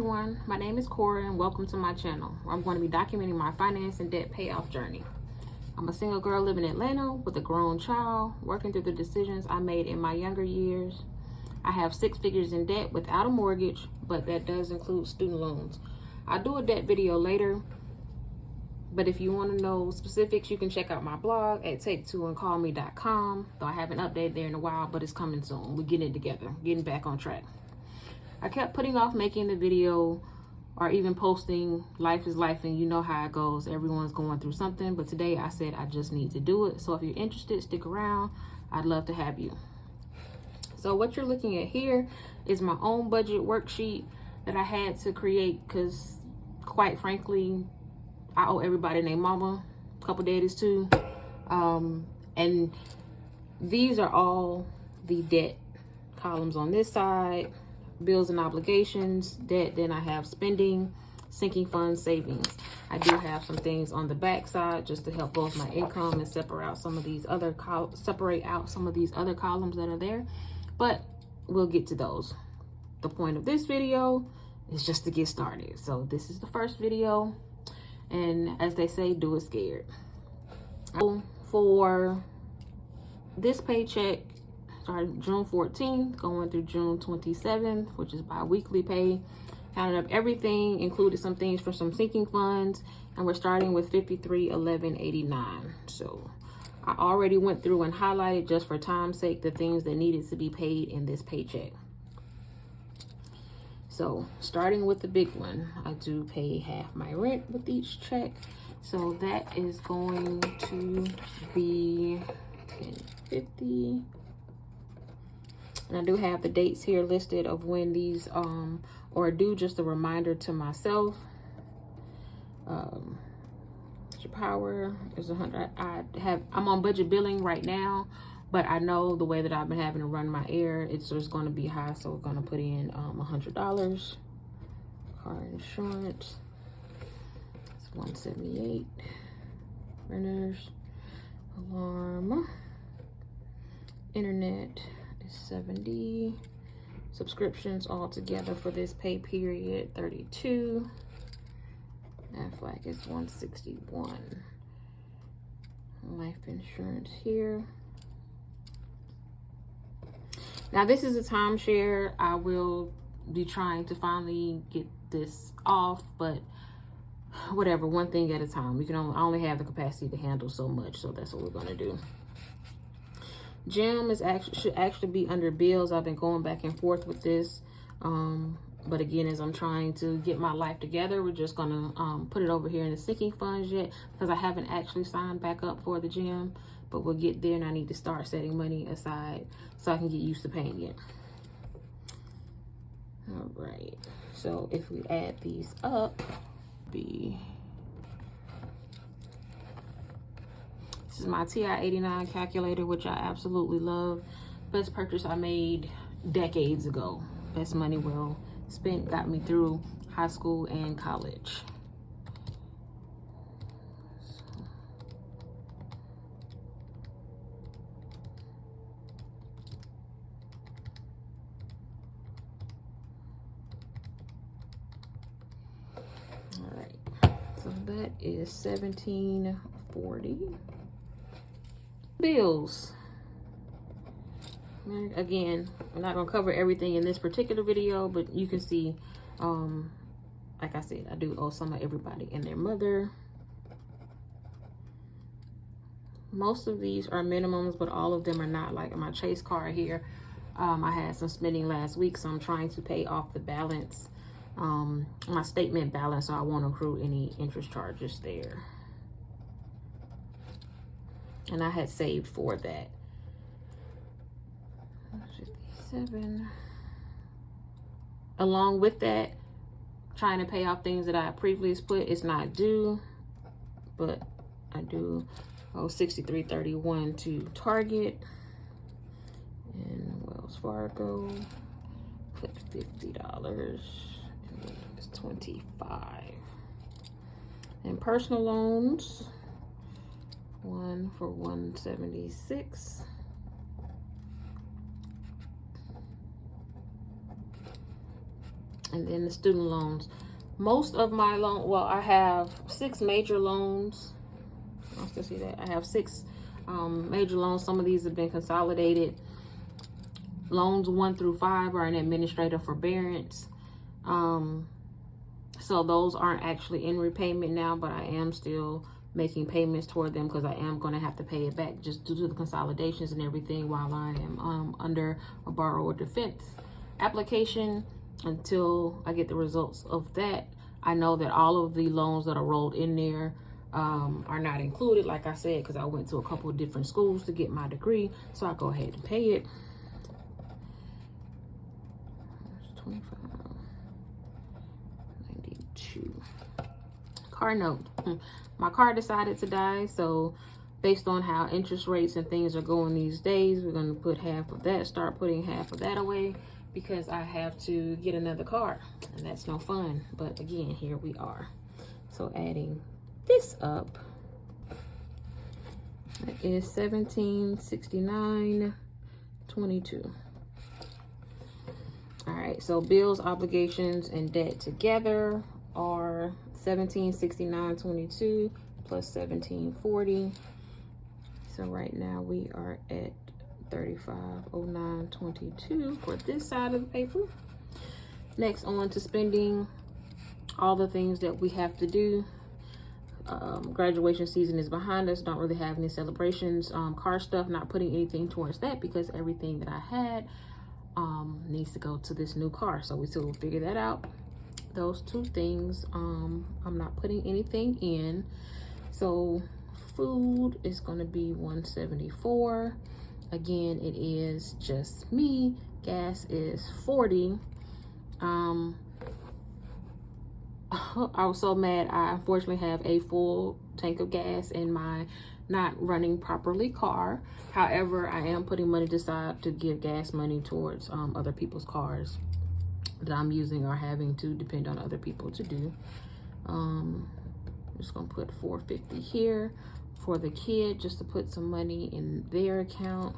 everyone, my name is Cora and welcome to my channel where I'm going to be documenting my finance and debt payoff journey. I'm a single girl living in Atlanta with a grown child, working through the decisions I made in my younger years. I have 6 figures in debt without a mortgage, but that does include student loans. I'll do a debt video later, but if you want to know specifics, you can check out my blog at take2andcallme.com. Though I haven't updated there in a while, but it's coming soon. We're getting it together, getting back on track. I kept putting off making the video or even posting. Life is life, and you know how it goes. Everyone's going through something, but today I said I just need to do it. So if you're interested, stick around. I'd love to have you. So what you're looking at here is my own budget worksheet that I had to create because, quite frankly, I owe everybody and their mama, a couple daddies too. And these are all the debt columns on this side. Bills and obligations, debt, then I have spending, sinking funds, savings. I do have some things on the back side just to help both my income and separate out some of these other columns that are there, but we'll get to those. The point of this video is just to get started. So this is the first video, and as they say, do it scared. For this paycheck, started June 14th, going through June 27th, which is bi-weekly pay. Counted up everything, included some things for some sinking funds, and we're starting with $53.11.89. So I already went through and highlighted, just for time's sake, the things that needed to be paid in this paycheck. So starting with the big one, I do pay half my rent with each check. So that is going to be $10.50. And I do have the dates here listed of when these are due, just a reminder to myself. Your power is 100. I'm on budget billing right now, but I know the way that I've been having to run my air, it's just going to be high, so we're going to put in $100. Car insurance, it's $178. Renters, alarm, internet is $70. Subscriptions all together for this pay period, $32. Aflac is $161. Life insurance here. Now this is a timeshare. I will be trying to finally get this off, but whatever, one thing at a time. We can only have the capacity to handle so much, so that's what we're going to do. Gym should actually be under bills. I've been going back and forth with this, but again, as I'm trying to get my life together, we're just gonna put it over here in the sinking funds yet, because I haven't actually signed back up for the gym, but we'll get there, and I need to start setting money aside so I can get used to paying it. All right, so if we add these up, this is my TI-89 calculator, which I absolutely love. Best purchase I made decades ago. Best money well spent, got me through high school and college. All right, so that is $17.40. Bills. Again, I'm not gonna cover everything in this particular video, but you can see, like I said, I do owe some of everybody and their mother. Most of these are minimums, but all of them are not. Like my Chase card here, I had some spending last week, so I'm trying to pay off the balance, my statement balance, so I won't accrue any interest charges there. And I had saved for that. 57. Along with that, trying to pay off things that I previously put. It's not due, but I do owe $63.31 to Target and Wells Fargo. Put $50 and it's $25. And personal loans, one for $176. And then the student loans. Most of my loan, well, I have 6 major loans. I'll still see that. I have 6 major loans. Some of these have been consolidated. Loans 1 through 5 are in administrative forbearance. So those aren't actually in repayment now, but I am still making payments toward them because I am going to have to pay it back just due to the consolidations and everything while I am under a borrower defense application. Until I get the results of that, I know that all of the loans that are rolled in there are not included, like I said, because I went to a couple of different schools to get my degree. So I go ahead and pay it. 25.92. Car note. My car decided to die, so based on how interest rates and things are going these days, we're going to put half of that, start putting half of that away, because I have to get another car, and that's no fun. But again, here we are. So adding this up, that is $1769.22. All right, so bills, obligations, and debt together are $1769.22 plus $1740. So right now we are at $3509.22 for this side of the paper. Next, on to spending. All the things that we have to do. Graduation season is behind us. Don't really have any celebrations. Car stuff, not putting anything towards that because everything that I had needs to go to this new car. So we still will figure that out. Those 2 things, I'm not putting anything in. So food is going to be $174. Again, it is just me. Gas is $40. I was so mad. I unfortunately have a full tank of gas in my not running properly car. However, I am putting money aside to give gas money towards other people's cars that I'm using or having to depend on other people to do. I'm just gonna put $450 here for the kid, just to put some money in their account.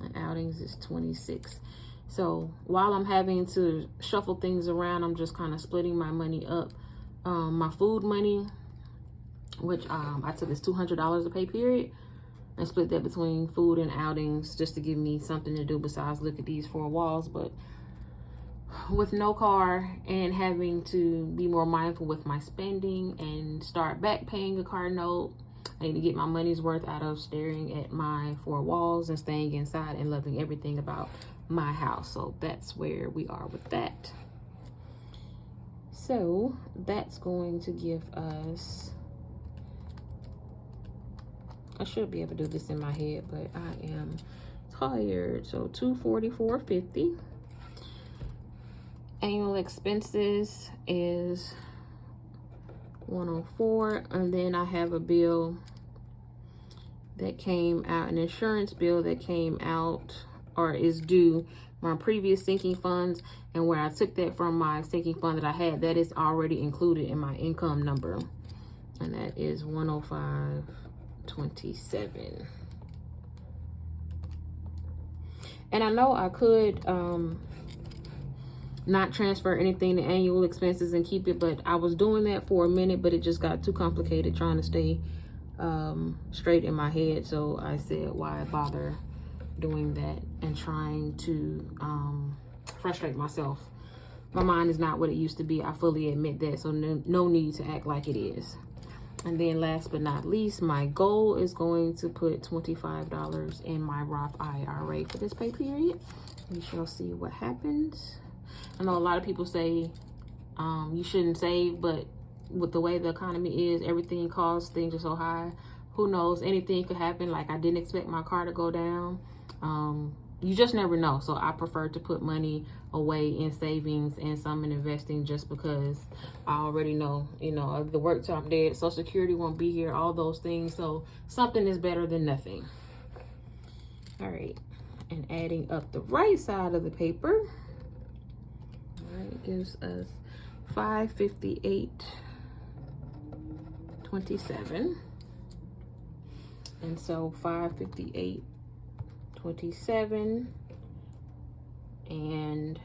And outings is $26. So while I'm having to shuffle things around, I'm just kind of splitting my money up. My food money, which I took this $200 a pay period, and split that between food and outings just to give me something to do besides look at these 4 walls. But with no car and having to be more mindful with my spending and start back paying a car note, I need to get my money's worth out of staring at my 4 walls and staying inside and loving everything about my house. So that's where we are with that. So that's going to give us, I should be able to do this in my head, but I am tired. So $244.50. Annual expenses is $104, and then I have a bill that came out, an insurance bill that came out or is due my previous sinking funds, and where I took that from my sinking fund that I had, that is already included in my income number, and that is $105.27. And I know I could not transfer anything to annual expenses and keep it, but I was doing that for a minute, but it just got too complicated trying to stay straight in my head. So I said, why bother doing that and trying to frustrate myself? My mind is not what it used to be. I fully admit that, so no need to act like it is. And then last but not least, my goal is going to put $25 in my Roth IRA for this pay period. We shall see what happens. I know a lot of people say you shouldn't save, but with the way the economy is, everything costs, things are so high. Who knows? Anything could happen. Like I didn't expect my car to go down. You just never know. So I prefer to put money away in savings and some in investing, just because I already know, you know, the work till I'm dead, Social Security won't be here, all those things. So something is better than nothing. All right. And adding up the right side of the paper, all right, gives us $558.27. And so $558.27, and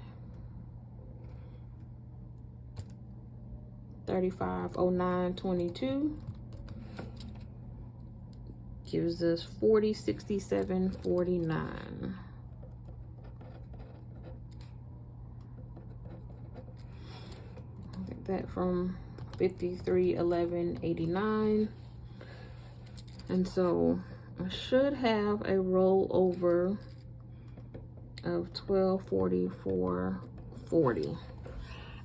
3509.22 gives us 4067.49. Get that from 5311.89. And so I should have a rollover of 1244.40.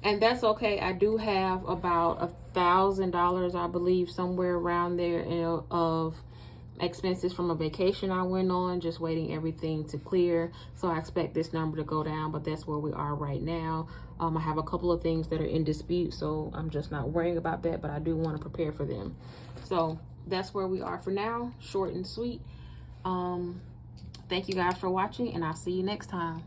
And that's okay. I do have about $1,000, I believe, somewhere around there of expenses from a vacation I went on, just waiting everything to clear. So I expect this number to go down, but that's where we are right now. I have a couple of things that are in dispute, so I'm just not worrying about that, but I do want to prepare for them. So that's where we are for now. Short and sweet. Thank you guys for watching, and I'll see you next time.